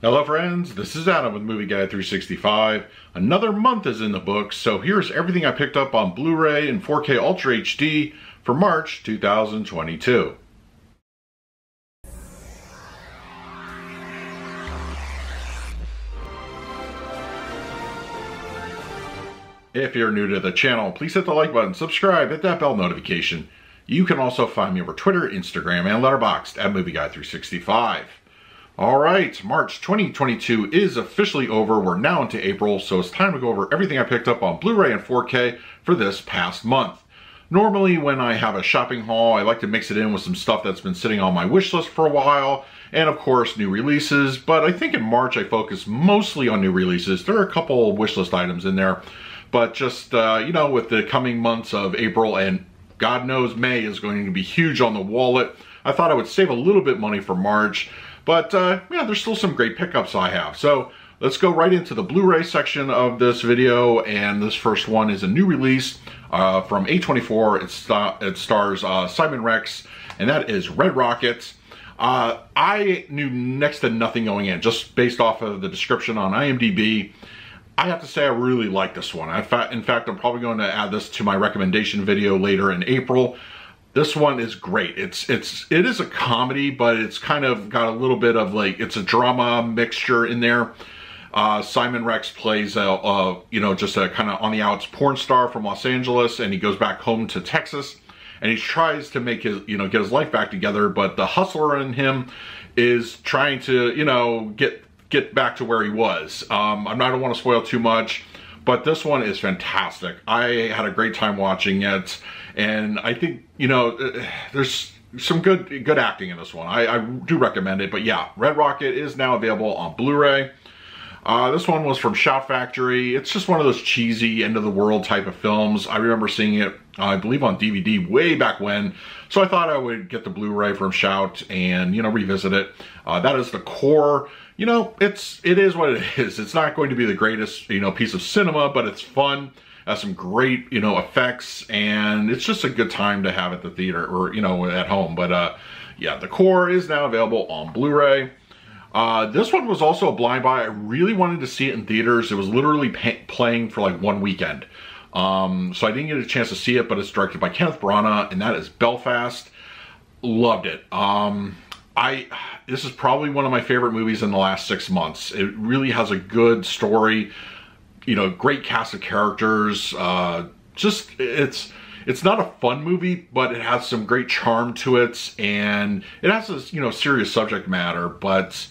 Hello friends, this is Adam with Movie Guide 365. Another month is in the books, so here's everything I picked up on Blu-ray and 4K Ultra HD for March 2022. If you're new to the channel, please hit the like button, subscribe, hit that bell notification. You can also find me over Twitter, Instagram, and Letterboxd at Movie Guide 365. Alright, March 2022 is officially over. We're now into April, so it's time to go over everything I picked up on Blu-ray and 4K for this past month. Normally when I have a shopping haul, I like to mix it in with some stuff that's been sitting on my wish list for a while, and of course new releases, but I think in March I focus mostly on new releases. There are a couple of wish list items in there, but just, you know, with the coming months of April and God knows May is going to be huge on the wallet, I thought I would save a little bit money for March. But yeah, there's still some great pickups I have. So let's go right into the Blu-ray section of this video. And this first one is a new release from A24. It stars Simon Rex, and that is Red Rocket. I knew next to nothing going in, just based off of the description on IMDb. I have to say I really like this one. In fact, I'm probably going to add this to my recommendation video later in April. This one is great. It is a comedy, but it's kind of got a little bit of like, it's a drama mixture in there. Simon Rex plays you know, just a kind of on the outs porn star from Los Angeles, and he goes back home to Texas, and he tries to make his, you know, get his life back together, but the hustler in him is trying to, you know, get back to where he was. I don't want to spoil too much, but this one is fantastic. I had a great time watching it. And I think, you know, there's some good acting in this one. I do recommend it. But yeah, Red Rocket is now available on Blu-ray. This one was from Shout Factory. It's just one of those cheesy, end-of-the-world type of films. I remember seeing it, I believe, on DVD way back when. So I thought I would get the Blu-ray from Shout and, you know, revisit it. That is the core. You know, it is what it is. It's not going to be the greatest, you know, piece of cinema, but it's fun. Has some great, you know, effects, and it's just a good time to have at the theater or, you know, at home. But yeah, the core is now available on Blu-ray. This one was also a blind buy. I really wanted to see it in theaters. It was literally playing for like one weekend. So I didn't get a chance to see it, but it's directed by Kenneth Branagh, and that is Belfast. Loved it. This is probably one of my favorite movies in the last 6 months. It really has a good story. You know, great cast of characters. Just, it's not a fun movie, but it has some great charm to it, and it has this, you know, serious subject matter, but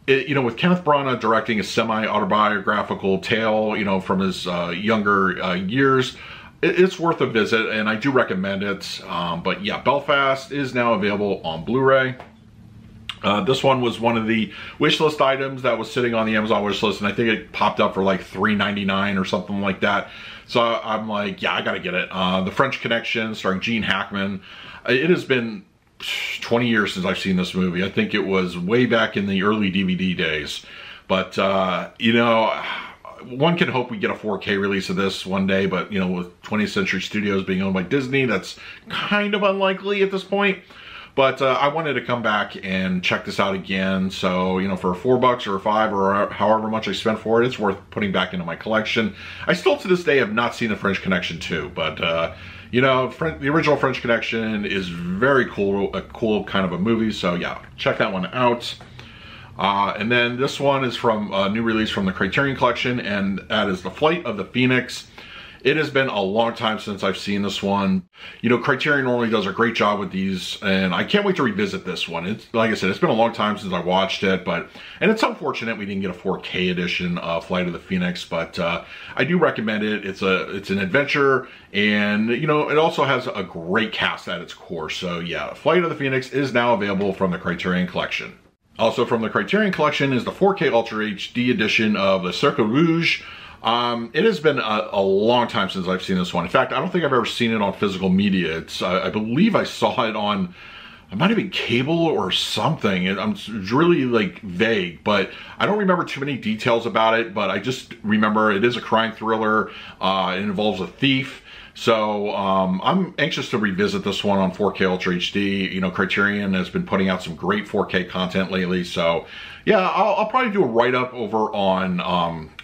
it, you know, with Kenneth Branagh directing a semi-autobiographical tale, you know, from his younger years, it's worth a visit, and I do recommend it. But yeah, Belfast is now available on Blu-ray. This one was one of the wishlist items that was sitting on the Amazon wishlist, and I think it popped up for like $3.99 or something like that. So I'm like, yeah, I gotta get it. The French Connection, starring Gene Hackman. It has been 20 years since I've seen this movie. I think it was way back in the early DVD days. But, you know, one can hope we get a 4K release of this one day, but, you know, with 20th Century Studios being owned by Disney, that's kind of unlikely at this point. But I wanted to come back and check this out again. So, you know, for $4 or $5 or however much I spent for it, it's worth putting back into my collection. I still to this day have not seen The French Connection 2, but, you know, the original French Connection is very cool, a cool kind of a movie. So yeah, check that one out. And then this one is from a new release from the Criterion Collection, and that is The Flight of the Phoenix. It has been a long time since I've seen this one. You know, Criterion normally does a great job with these, and I can't wait to revisit this one. It's, like I said, it's been a long time since I watched it, and it's unfortunate we didn't get a 4K edition of Flight of the Phoenix, but I do recommend it. It's an adventure, and, you know, it also has a great cast at its core. So yeah, Flight of the Phoenix is now available from the Criterion Collection. Also from the Criterion Collection is the 4K Ultra HD edition of Le Cercle Rouge. It has been a long time since I've seen this one. In fact, I don't think I've ever seen it on physical media. It's, I believe I saw it on, it might have been cable or something. It's really like vague, but I don't remember too many details about it, but I just remember it is a crime thriller. It involves a thief. So I'm anxious to revisit this one on 4K Ultra HD. You know, Criterion has been putting out some great 4K content lately. So yeah, I'll probably do a write-up over on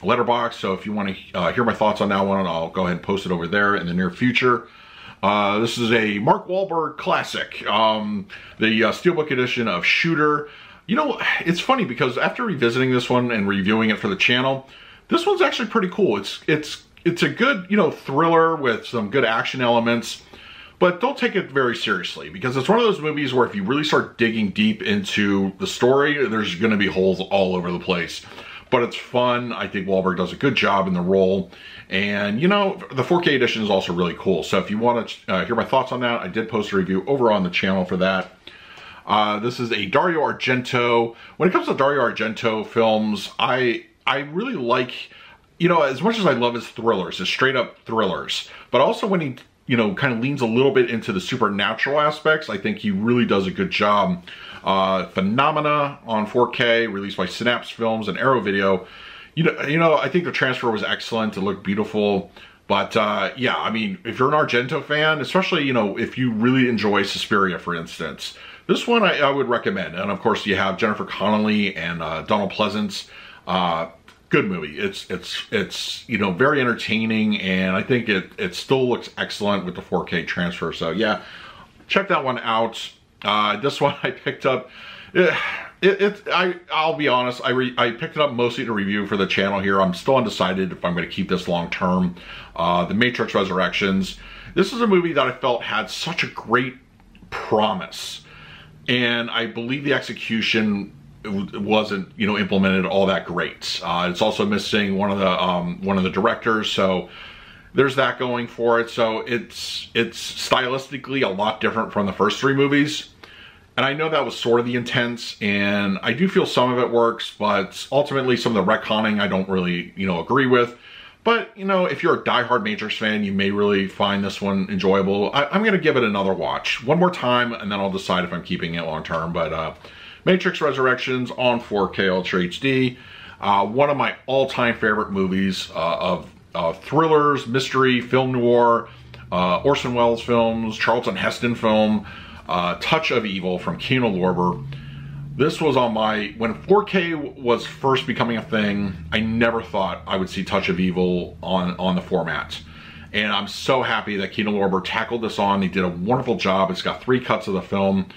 Letterboxd, so if you want to hear my thoughts on that one, I'll go ahead and post it over there in the near future. This is a Mark Wahlberg classic, the Steelbook edition of Shooter. You know, it's funny because after revisiting this one and reviewing it for the channel, this one's actually pretty cool. It's a good, you know, thriller with some good action elements, but don't take it very seriously because it's one of those movies where if you really start digging deep into the story, there's going to be holes all over the place. But it's fun. I think Wahlberg does a good job in the role. And, you know, the 4K edition is also really cool. So if you want to hear my thoughts on that, I did post a review over on the channel for that. This is a Dario Argento. When it comes to Dario Argento films, I really like, you know, as much as I love his thrillers, his straight up thrillers, but also when he, you know, kind of leans a little bit into the supernatural aspects, I think he really does a good job. Phenomena on 4K, released by Synapse Films and Arrow Video. You know, I think the transfer was excellent. It looked beautiful. But yeah, I mean, if you're an Argento fan, especially, you know, if you really enjoy Suspiria, for instance, this one I would recommend. And of course, you have Jennifer Connelly and Donald Pleasance. Good movie. It's you know, very entertaining, and I think it still looks excellent with the 4K transfer. So yeah, check that one out. This one I picked up. I'll be honest, I picked it up mostly to review for the channel here. I'm still undecided if I'm going to keep this long term. The Matrix Resurrections. This is a movie that I felt had such a great promise, and I believe the execution wasn't, you know, implemented all that great. It's also missing one of the directors, so there's that going for it. So it's stylistically a lot different from the first three movies. And I know that was sort of the intent, and I do feel some of it works, but ultimately some of the retconning I don't really, you know, agree with. But, you know, if you're a diehard Matrix fan, you may really find this one enjoyable. I'm going to give it another watch. One more time, and then I'll decide if I'm keeping it long term. But Matrix Resurrections on 4K Ultra HD. One of my all-time favorite movies of thrillers, mystery, film noir, Orson Welles films, Charlton Heston film, Touch of Evil from Keanu Lorber. This was on my, when 4K was first becoming a thing, I never thought I would see Touch of Evil on the format. And I'm so happy that Keanu Lorber tackled this on. He did a wonderful job. It's got 3 cuts of the film.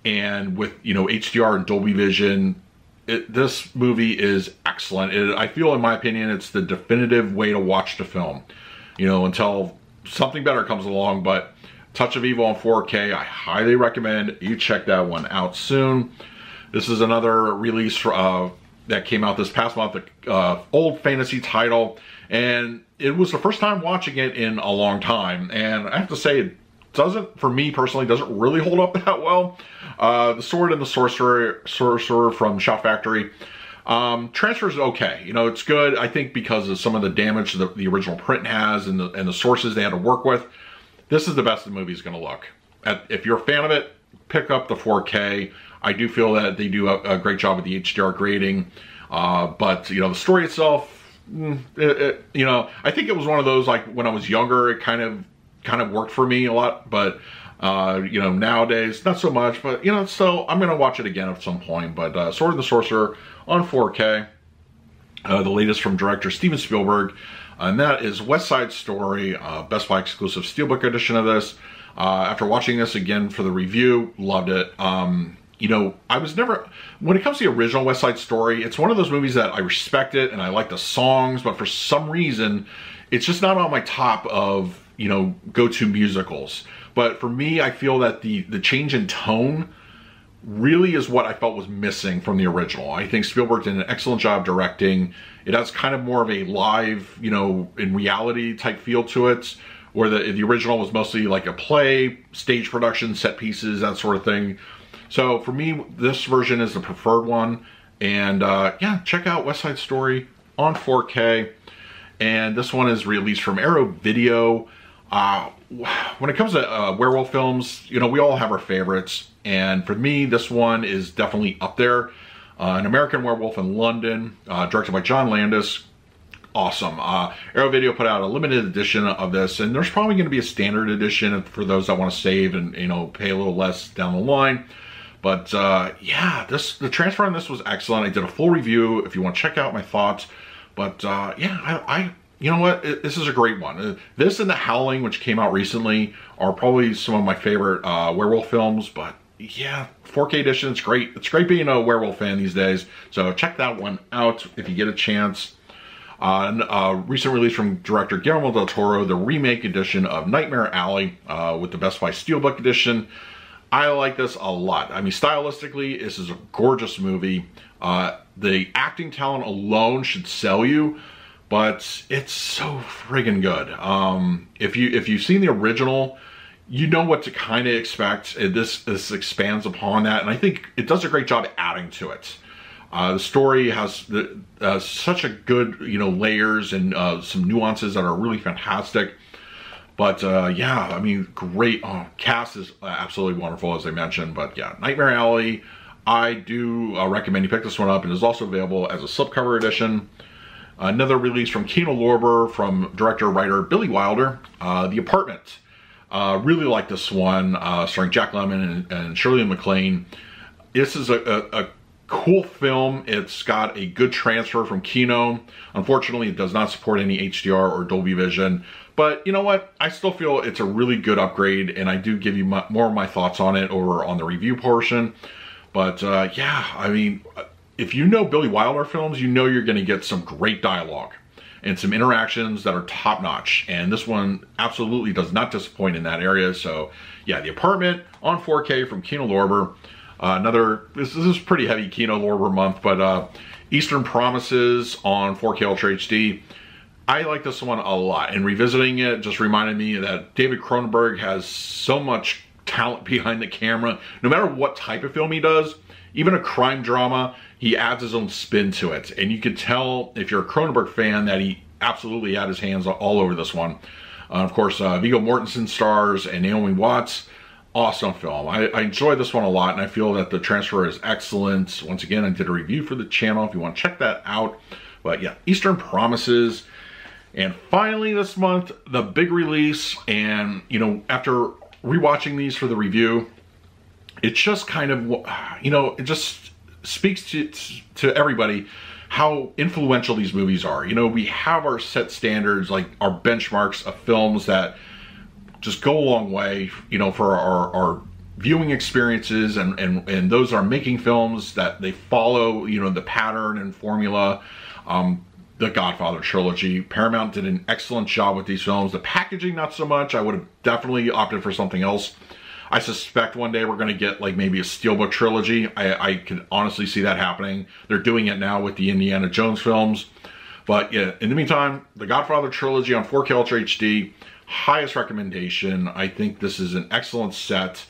And with, you know, HDR and Dolby Vision, this movie is excellent. I feel, in my opinion, it's the definitive way to watch the film. You know, until something better comes along, but Touch of Evil on 4K, I highly recommend you check that one out soon. This is another release that came out this past month, old fantasy title, and it was the first time watching it in a long time, and I have to say, it doesn't, for me personally, doesn't really hold up that well. The Sword and the Sorcerer from Shout Factory. Transfer is okay, you know, it's good, I think, because of some of the damage that the original print has and the sources they had to work with. This is the best the movie's going to look. If you're a fan of it, pick up the 4K. I do feel that they do a great job with the HDR grading, but you know, the story itself, you know, I think it was one of those, like when I was younger, it kind of worked for me a lot, but you know, nowadays not so much. But you know, so I'm gonna watch it again at some point. But Sword and the Sorcerer on 4K, the latest from director Steven Spielberg, and that is West Side Story, Best Buy exclusive Steelbook edition of this. After watching this again for the review, loved it. You know, I was never, when it comes to the original West Side Story, it's one of those movies that I respect it and I like the songs, but for some reason, it's just not on my top of, you know, go-to musicals. But for me, I feel that the change in tone really is what I felt was missing from the original. I think Spielberg did an excellent job directing. It has kind of more of a live, you know, in reality type feel to it, where the original was mostly like a play, stage production, set pieces, that sort of thing. So for me, this version is the preferred one. And yeah, check out West Side Story on 4K. And this one is released from Arrow Video. When it comes to werewolf films, you know, we all have our favorites. And for me, this one is definitely up there. An American Werewolf in London, directed by John Landis. Awesome. Arrow Video put out a limited edition of this, and there's probably going to be a standard edition for those that want to save and, you know, pay a little less down the line. But yeah, the transfer on this was excellent. I did a full review if you want to check out my thoughts. But yeah, you know what? This is a great one. This and The Howling, which came out recently, are probably some of my favorite werewolf films. But yeah, 4K edition, it's great. It's great being a werewolf fan these days. So check that one out if you get a chance. Recent release from director Guillermo del Toro, the remake edition of Nightmare Alley with the Best Buy Steelbook edition. I like this a lot. I mean, stylistically, this is a gorgeous movie. The acting talent alone should sell you, but it's so friggin' good. If you've seen the original, you know what to kind of expect. This expands upon that, and I think it does a great job adding to it. The story has such a good, layers and some nuances that are really fantastic. But yeah, I mean, great. Cast is absolutely wonderful, as I mentioned. But yeah, Nightmare Alley, I do recommend you pick this one up. It is also available as a slipcover edition. Another release from Kino Lorber from director-writer Billy Wilder, The Apartment. Really like this one, starring Jack Lemmon and Shirley MacLaine. This is a cool film. It's got a good transfer from Kino. Unfortunately, it does not support any HDR or Dolby Vision. But you know what? I still feel it's a really good upgrade, and I do give you more of my thoughts on it over on the review portion. But yeah, I mean, if you know Billy Wilder films, you know you're going to get some great dialogue and some interactions that are top-notch. And this one absolutely does not disappoint in that area. So yeah, The Apartment on 4K from Kino Lorber. This is pretty heavy Kino Lorber month, but Eastern Promises on 4K Ultra HD. I like this one a lot, and revisiting it just reminded me that David Cronenberg has so much talent behind the camera. No matter what type of film he does, even a crime drama, he adds his own spin to it. And you could tell, if you're a Cronenberg fan, that he absolutely had his hands all over this one. Of course, Viggo Mortensen stars and Naomi Watts. Awesome film. I enjoy this one a lot, and I feel that the transfer is excellent. Once again, I did a review for the channel if you want to check that out. But yeah, Eastern Promises. And finally this month, the big release, and after rewatching these for the review, it just kind of, it just speaks to everybody how influential these movies are. We have our set standards, like our benchmarks of films that just go a long way, for our viewing experiences, and those are making films that they follow, the pattern and formula. The Godfather trilogy. Paramount did an excellent job with these films. The packaging, not so much. I would have definitely opted for something else. I suspect one day we're going to get like maybe a Steelbook trilogy. I can honestly see that happening. They're doing it now with the Indiana Jones films. But yeah, in the meantime, the Godfather trilogy on 4K Ultra HD, highest recommendation. I think this is an excellent set.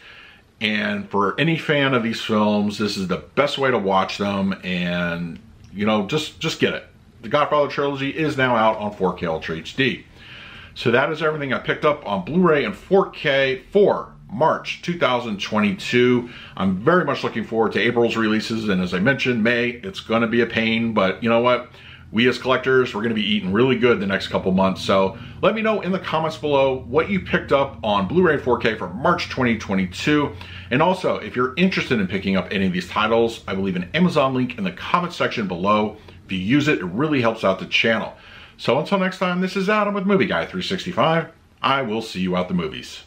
And for any fan of these films, this is the best way to watch them. And, just get it. The Godfather trilogy is now out on 4K Ultra HD. So that is everything I picked up on Blu-ray and 4K for March 2022. I'm very much looking forward to April's releases, and as I mentioned, May, it's going to be a pain, but you know what? We as collectors, we're going to be eating really good the next couple months. So let me know in the comments below what you picked up on Blu-ray 4K for March 2022. And also, if you're interested in picking up any of these titles, I will leave an Amazon link in the comment section below. If you use it, it really helps out the channel. So until next time, this is Adam with Movie Guy 365. I will see you at the movies.